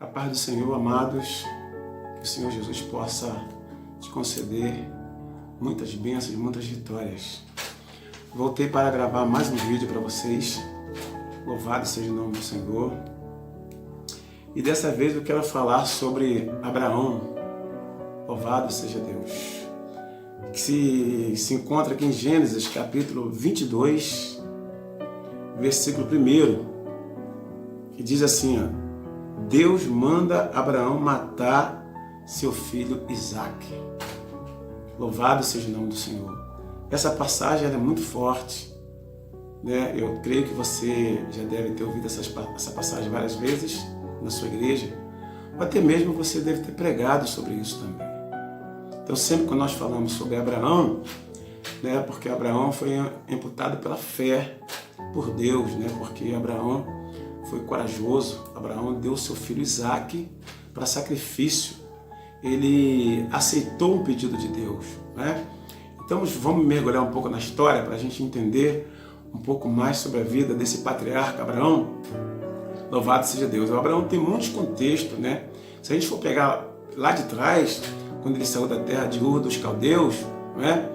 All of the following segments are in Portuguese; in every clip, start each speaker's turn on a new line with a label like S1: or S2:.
S1: A paz do Senhor, amados, que o Senhor Jesus possa te conceder muitas bênçãos, muitas vitórias. Voltei para gravar mais um vídeo para vocês. Louvado seja o nome do Senhor. E dessa vez eu quero falar sobre Abraão. Louvado seja Deus. Que se encontra aqui em Gênesis capítulo 22, versículo 1, que diz assim, ó: Deus manda Abraão matar seu filho Isaque. Louvado seja o nome do Senhor. Essa passagem é muito forte, né? Eu creio que você já deve ter ouvido essa passagem várias vezes na sua igreja, ou até mesmo você deve ter pregado sobre isso também. Então sempre que nós falamos sobre Abraão, né, porque Abraão foi imputado pela fé por Deus, né, porque Abraão foi corajoso. Abraão deu seu filho Isaque para sacrifício. Ele aceitou um pedido de Deus, né? Então vamos mergulhar um pouco na história para a gente entender um pouco mais sobre a vida desse patriarca Abraão. Louvado seja Deus. O Abraão tem muitos contextos, né? Se a gente for pegar lá de trás, quando ele saiu da terra de Ur dos Caldeus, né?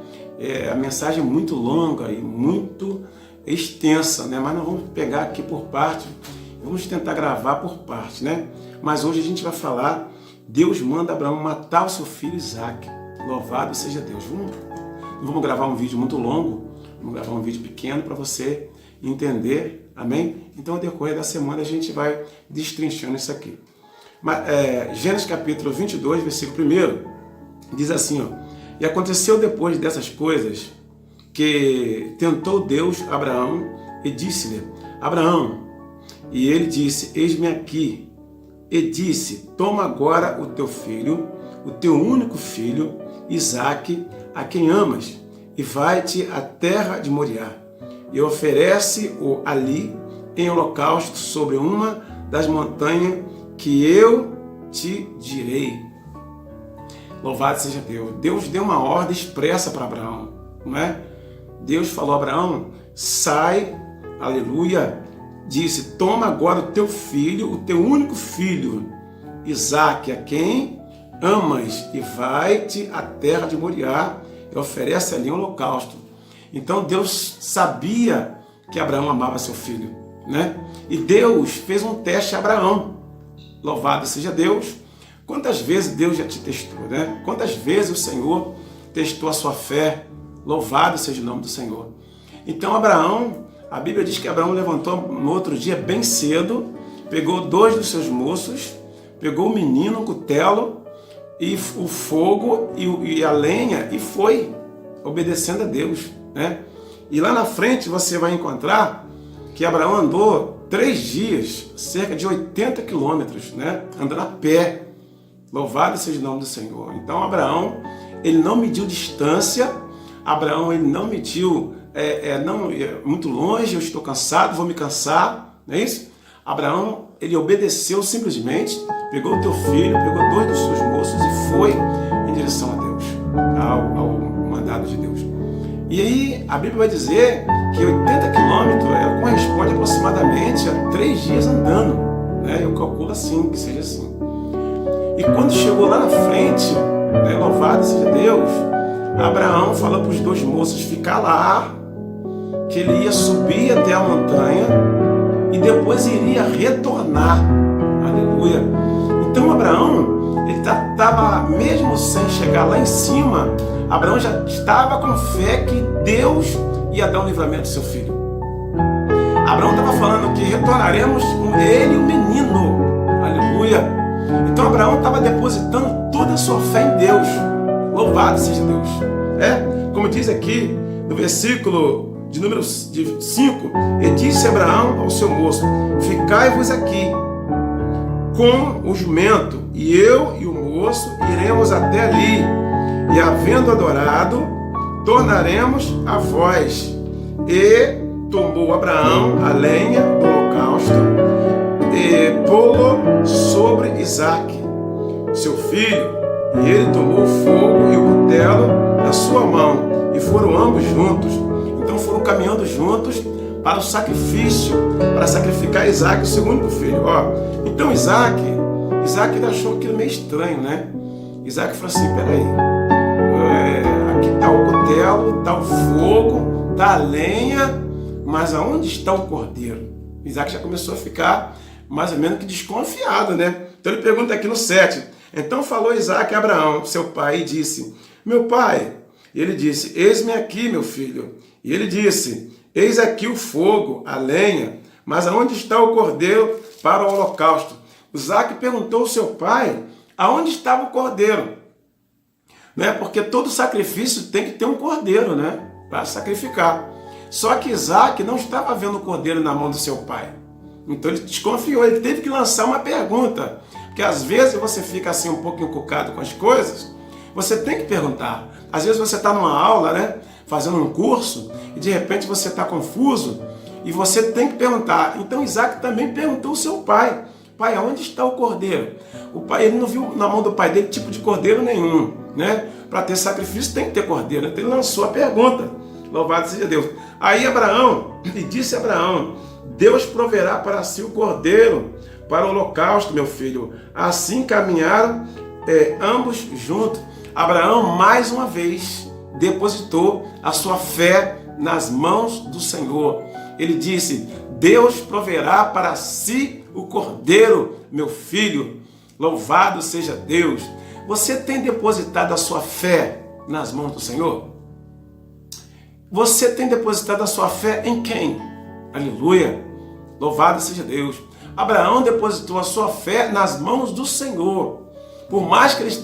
S1: A mensagem é muito longa e muito extensa, né? Mas nós vamos pegar aqui por parte, vamos tentar gravar por parte, né? Mas hoje a gente vai falar, Deus manda Abraão matar o seu filho Isaque. Louvado seja Deus. Não vamos gravar um vídeo muito longo, vamos gravar um vídeo pequeno para você entender, amém? Então, ao decorrer da semana, a gente vai destrinchando isso aqui. Gênesis capítulo 22, versículo 1, diz assim, ó: E aconteceu depois dessas coisas, que tentou Deus Abraão e disse-lhe, Abraão, e ele disse, eis-me aqui, e disse, toma agora o teu filho, o teu único filho, Isaque, a quem amas, e vai-te à terra de Moriá, e oferece-o ali em holocausto sobre uma das montanhas que eu te direi. Louvado seja Deus. Deus deu uma ordem expressa para Abraão, não é? Deus falou a Abraão, sai, aleluia, disse, toma agora o teu filho, o teu único filho, Isaque, a quem amas, e vai-te à terra de Moriá, e oferece ali um holocausto. Então Deus sabia que Abraão amava seu filho, né? E Deus fez um teste a Abraão. Louvado seja Deus. Quantas vezes Deus já te testou, né? Quantas vezes o Senhor testou a sua fé? Louvado seja o nome do Senhor. Então Abraão, a Bíblia diz que Abraão levantou no outro dia bem cedo, pegou 2 dos seus moços, pegou o menino, o cutelo, e o fogo e a lenha, e foi obedecendo a Deus, né? E lá na frente você vai encontrar que Abraão andou 3 dias, cerca de 80 quilômetros, né? Andando a pé. Louvado seja o nome do Senhor. Então Abraão, ele não mediu distância. Abraão, ele não mediu muito longe, eu estou cansado, vou me cansar, não é isso? Abraão, ele obedeceu simplesmente, pegou o teu filho, pegou 2 dos seus moços e foi em direção a Deus, ao mandado de Deus. E aí a Bíblia vai dizer que 80 quilômetros corresponde aproximadamente a 3 dias andando, né? Eu calculo assim, que seja assim. E quando chegou lá na frente, né, louvado seja Deus, Abraão falou para os 2 moços ficar lá, que ele ia subir até a montanha e depois iria retornar. Aleluia. Então Abraão, ele estava, mesmo sem chegar lá em cima, Abraão já estava com fé que Deus ia dar um livramento do seu filho. Abraão estava falando que retornaremos com ele e o menino. Aleluia. Então Abraão estava depositando toda a sua fé em Deus. Louvado seja Deus. Como diz aqui no versículo de número 5, e disse Abraão ao seu moço, ficai-vos aqui com o jumento, e eu e o moço iremos até ali, e havendo adorado, tornaremos a vós. E tomou Abraão a lenha do holocausto e pô-lo sobre Isaque, seu filho, e ele tomou o fogo e o cutelo na sua mão, e foram ambos juntos. Então foram caminhando juntos para o sacrifício, para sacrificar Isaque, o seu único filho. Então Isaque Isaac achou aquilo meio estranho, né? Isaac falou assim, peraí, aqui está o cutelo, está o fogo, está a lenha, mas aonde está o cordeiro? Isaac já começou a ficar mais ou menos que desconfiado, né? Então ele pergunta aqui no 7. Então falou Isaac a Abraão, seu pai, e disse, meu pai. E ele disse, eis-me aqui, meu filho. E ele disse, eis aqui o fogo, a lenha, mas aonde está o cordeiro para o holocausto? Isaac perguntou ao seu pai, aonde estava o cordeiro? Né? Porque todo sacrifício tem que ter um cordeiro, né? Para sacrificar. Só que Isaac não estava vendo o cordeiro na mão do seu pai. Então ele desconfiou, ele teve que lançar uma pergunta. Porque às vezes você fica assim um pouco encucado com as coisas, você tem que perguntar. Às vezes você está numa aula, né? Fazendo um curso, e de repente você está confuso, e você tem que perguntar. Então Isaac também perguntou ao seu pai, pai, aonde está o cordeiro? O pai, ele não viu na mão do pai dele tipo de cordeiro nenhum, né? Para ter sacrifício tem que ter cordeiro. Então ele lançou a pergunta. Louvado seja Deus. Aí Abraão, e disse Abraão, Deus proverá para si o cordeiro para o holocausto, meu filho. Assim caminharam ambos juntos. Abraão, mais uma vez, depositou a sua fé nas mãos do Senhor. Ele disse, Deus proverá para si o cordeiro, meu filho. Louvado seja Deus. Você tem depositado a sua fé nas mãos do Senhor? Você tem depositado a sua fé em quem? Aleluia. Louvado seja Deus. Abraão depositou a sua fé nas mãos do Senhor. Por mais que eles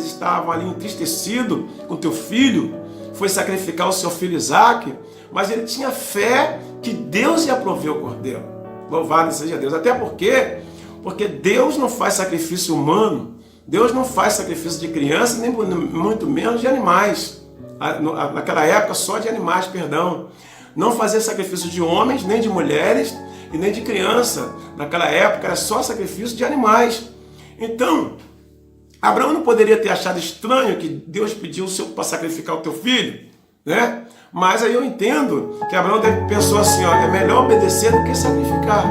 S1: estavam ali entristecidos com teu filho, foi sacrificar o seu filho Isaac, mas ele tinha fé que Deus ia prover o cordeiro. Louvado seja Deus. Até porque Deus não faz sacrifício humano, Deus não faz sacrifício de crianças, nem muito menos de animais. Naquela época só de animais, perdão. Não fazia sacrifício de homens, nem de mulheres e nem de criança. Naquela época era só sacrifício de animais. Então, Abraão não poderia ter achado estranho que Deus pediu para sacrificar o teu filho, né? Mas aí eu entendo que Abraão pensou assim, ó, é melhor obedecer do que sacrificar.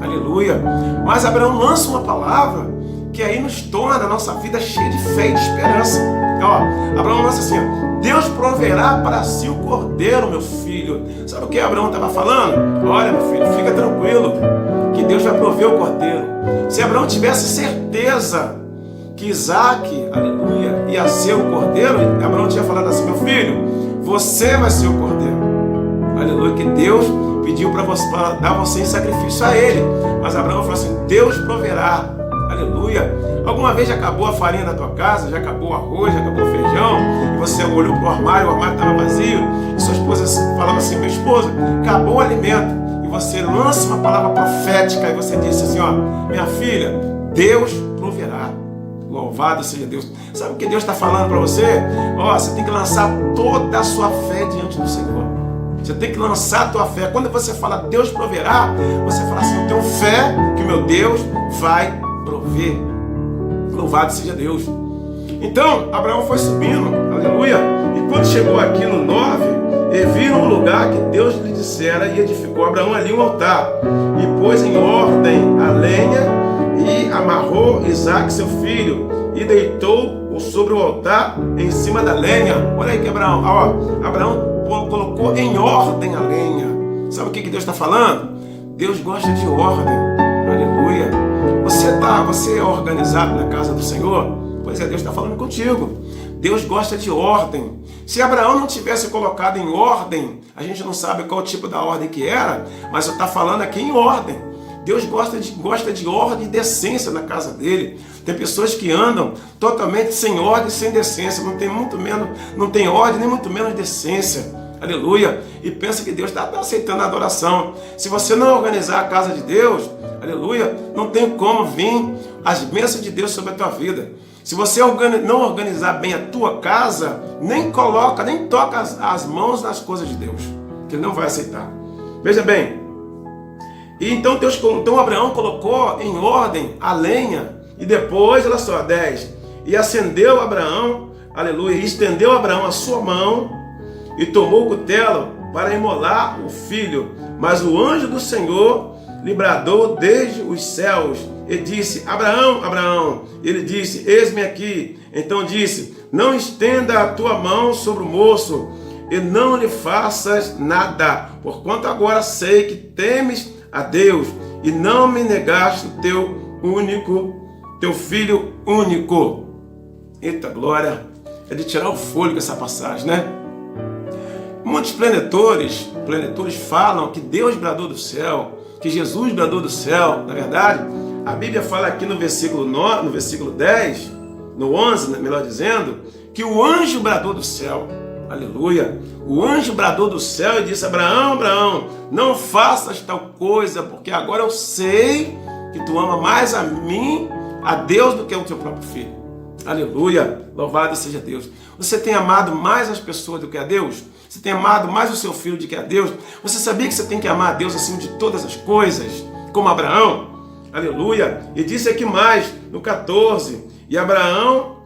S1: Aleluia. Mas Abraão lança uma palavra que aí nos torna a nossa vida cheia de fé e de esperança. Ó, Abraão lança assim, ó, Deus proverá para si o cordeiro, meu filho. Sabe o que Abraão estava falando? Olha, meu filho, fica tranquilo, que Deus vai prover o cordeiro. Se Abraão tivesse certeza que Isaac, aleluia, ia ser o cordeiro, Abraão tinha falado assim, meu filho, você vai ser o cordeiro. Aleluia, que Deus pediu para dar você em sacrifício a ele. Mas Abraão falou assim, Deus proverá. Aleluia. Alguma vez já acabou a farinha da tua casa, já acabou o arroz, já acabou o feijão, e você olhou para o armário estava vazio, e sua esposa falava assim, meu esposo, acabou o alimento, e você lança uma palavra profética, e você disse assim, ó, minha filha, Deus proverá. Louvado seja Deus. Sabe o que Deus está falando para você? Ó, você tem que lançar toda a sua fé diante do Senhor. Você tem que lançar a tua fé. Quando você fala Deus proverá, você fala assim, eu tenho fé que meu Deus vai prover. Louvado seja Deus. Então, Abraão foi subindo, aleluia. E quando chegou aqui no 9, ele viu um lugar que Deus lhe dissera e edificou Abraão ali um altar. E pôs em ordem a lenha e amarrou Isaac, seu filho, e deitou-o sobre o altar em cima da lenha. Olha aí que Abraão, ó, Abraão colocou em ordem a lenha. Sabe o que Deus está falando? Deus gosta de ordem. Aleluia. Você é organizado na casa do Senhor? Pois é, Deus está falando contigo. Deus gosta de ordem. Se Abraão não tivesse colocado em ordem, a gente não sabe qual tipo da ordem que era, mas eu estou falando aqui em ordem. Deus gosta de ordem e decência na casa dele. Tem pessoas que andam totalmente sem ordem e sem decência. Não tem ordem, nem muito menos decência. Aleluia. E pensa que Deus está aceitando a adoração. Se você não organizar a casa de Deus, aleluia, não tem como vir as bênçãos de Deus sobre a tua vida. Se você não organizar bem a tua casa, nem toca as mãos nas coisas de Deus, que Ele não vai aceitar. Veja bem. E então Abraão colocou em ordem a lenha, e depois, olha só, 10, e acendeu Abraão, aleluia, e estendeu Abraão a sua mão, e tomou o cutelo para imolar o filho, mas o anjo do Senhor lhe bradou desde os céus, e disse: Abraão, Abraão. Ele disse: eis-me aqui. Então disse: não estenda a tua mão sobre o moço e não lhe faças nada, porquanto agora sei que temes a Deus e não me negaste o teu filho único. Eita glória! É de tirar o fôlego essa passagem, né? Muitos plenitores falam que Deus bradou do céu, que Jesus bradou do céu. Na verdade, a Bíblia fala aqui no versículo 9, no versículo 10, no 11, melhor dizendo, que o anjo bradou do céu. Aleluia! O anjo bradou do céu e disse: Abraão, Abraão, não faças tal coisa, porque agora eu sei que tu ama mais a mim, a Deus, do que o teu próprio filho. Aleluia! Louvado seja Deus. Você tem amado mais as pessoas do que a Deus? Você tem amado mais o seu filho do que a Deus? Você sabia que você tem que amar a Deus acima de todas as coisas? Como Abraão? Aleluia! E disse aqui mais, no 14, e Abraão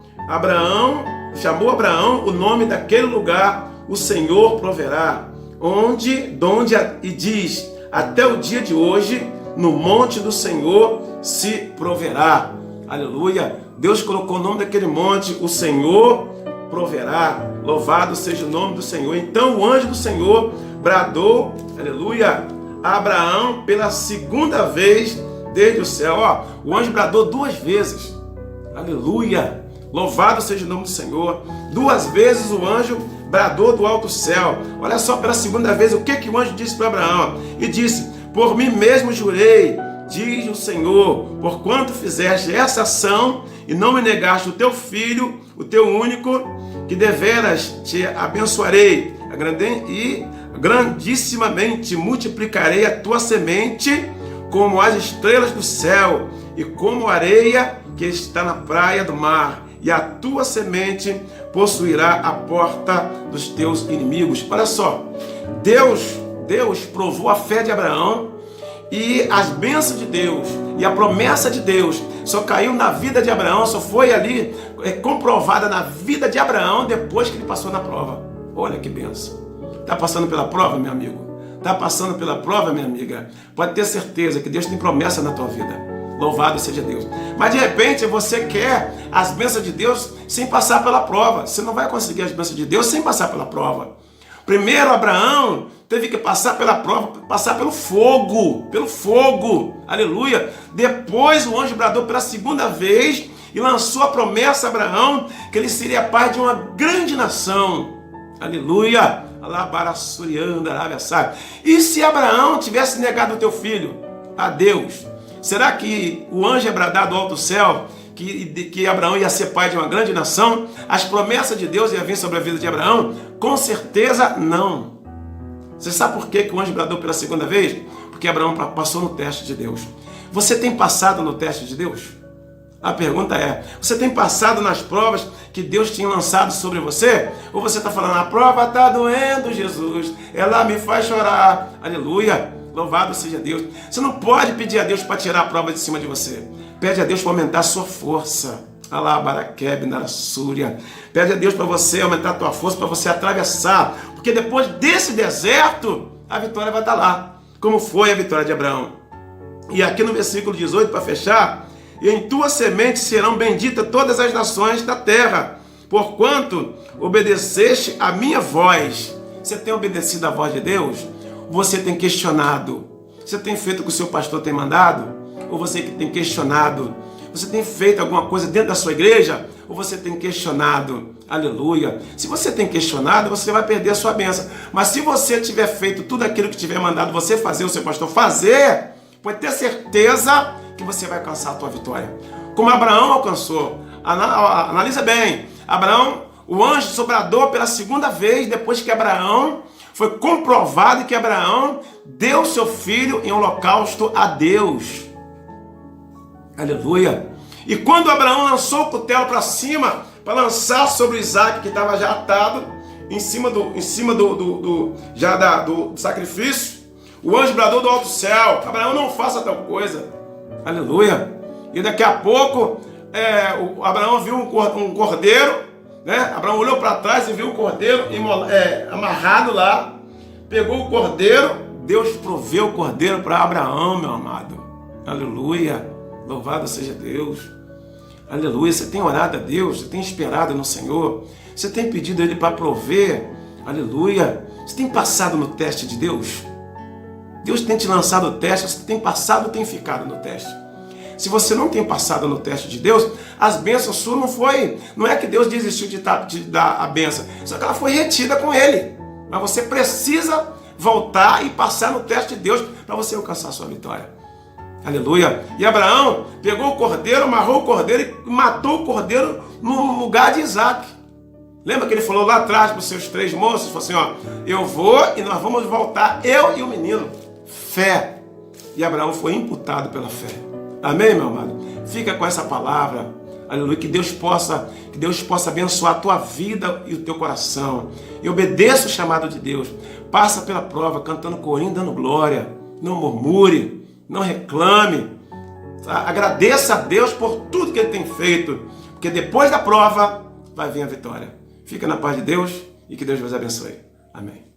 S1: chamou Abraão o nome daquele lugar: o Senhor proverá. E diz: até o dia de hoje, no monte do Senhor se proverá. Aleluia! Deus colocou o nome daquele monte: o Senhor proverá. Louvado seja o nome do Senhor. Então o anjo do Senhor bradou, aleluia, a Abraão pela segunda vez desde o céu. Ó, o anjo bradou 2 vezes. Aleluia! Louvado seja o nome do Senhor. 2 vezes o anjo bradou do alto céu. Olha só, pela segunda vez, o que o anjo disse para Abraão? E disse: por mim mesmo jurei, diz o Senhor, porquanto fizeste essa ação e não me negaste o teu filho, o teu único, que deveras te abençoarei e grandissimamente multiplicarei a tua semente como as estrelas do céu e como a areia que está na praia do mar, e a tua semente possuirá a porta dos teus inimigos. Olha só, Deus provou a fé de Abraão, e as bênçãos de Deus e a promessa de Deus só caiu na vida de Abraão, só foi ali comprovada na vida de Abraão depois que ele passou na prova. Olha que bênção. Está passando pela prova, meu amigo? Está passando pela prova, minha amiga? Pode ter certeza que Deus tem promessa na tua vida. Louvado seja Deus. Mas de repente você quer as bênçãos de Deus sem passar pela prova. Você não vai conseguir as bênçãos de Deus sem passar pela prova. Primeiro Abraão teve que passar pela prova, passar pelo fogo, aleluia. Depois o anjo bradou pela segunda vez e lançou a promessa a Abraão que ele seria pai de uma grande nação, aleluia. E se Abraão tivesse negado o teu filho a Deus, será que o anjo ia bradar do alto céu que Abraão ia ser pai de uma grande nação? As promessas de Deus iam vir sobre a vida de Abraão? Com certeza não. Você sabe por que o anjo bradou pela segunda vez? Porque Abraão passou no teste de Deus. Você tem passado no teste de Deus? A pergunta é: você tem passado nas provas que Deus tinha lançado sobre você? Ou você está falando: a prova está doendo, Jesus, ela me faz chorar? Aleluia, louvado seja Deus. Você não pode pedir a Deus para tirar a prova de cima de você. Pede a Deus para aumentar a sua força. Pede a Deus para você aumentar a tua força, para você atravessar. Porque depois desse deserto, a vitória vai estar lá. Como foi a vitória de Abraão. E aqui no versículo 18, para fechar: e em tua semente serão benditas todas as nações da terra, porquanto obedeceste a minha voz. Você tem obedecido a voz de Deus? Você tem questionado? Você tem feito o que o seu pastor tem mandado? Ou você que tem questionado? Você tem feito alguma coisa dentro da sua igreja? Ou você tem questionado? Aleluia. Se você tem questionado, você vai perder a sua bênção. Mas se você tiver feito tudo aquilo que tiver mandado você fazer, o seu pastor fazer, pode ter certeza que você vai alcançar a tua vitória. Como Abraão alcançou. Analisa bem. Abraão, o anjo sobrador pela segunda vez, depois que Abraão foi comprovado que Abraão deu seu filho em holocausto a Deus. Aleluia. E quando Abraão lançou o cutelo para cima, para lançar sobre Isaac, que estava já atado, em cima do sacrifício, o anjo bradou do alto céu: Abraão, não faça tal coisa. Aleluia. E daqui a pouco, Abraão viu um cordeiro, né? Abraão olhou para trás e viu o cordeiro amarrado lá, pegou o cordeiro. Deus proveu o cordeiro para Abraão, meu amado. Aleluia. Louvado seja Deus. Aleluia. Você tem orado a Deus, você tem esperado no Senhor, você tem pedido a Ele para prover. Aleluia. Você tem passado no teste de Deus? Deus tem te lançado o teste, você tem passado ou tem ficado no teste? Se você não tem passado no teste de Deus, as bênçãos suas não é que Deus desistiu de dar a bênção, só que ela foi retida com Ele. Mas você precisa voltar e passar no teste de Deus para você alcançar a sua vitória. Aleluia. E Abraão pegou o cordeiro, amarrou o cordeiro e matou o cordeiro no lugar de Isaac. Lembra que ele falou lá atrás para os seus 3 moços? Falou assim, ó, eu vou e nós vamos voltar, eu e o menino. Fé. E Abraão foi imputado pela fé. Amém, meu amado? Fica com essa palavra. Aleluia. Que Deus possa abençoar a tua vida e o teu coração. E obedeça o chamado de Deus. Passa pela prova, cantando corinho, dando glória. Não murmure, não reclame. Agradeça a Deus por tudo que Ele tem feito. Porque depois da prova vai vir a vitória. Fica na paz de Deus e que Deus vos abençoe. Amém.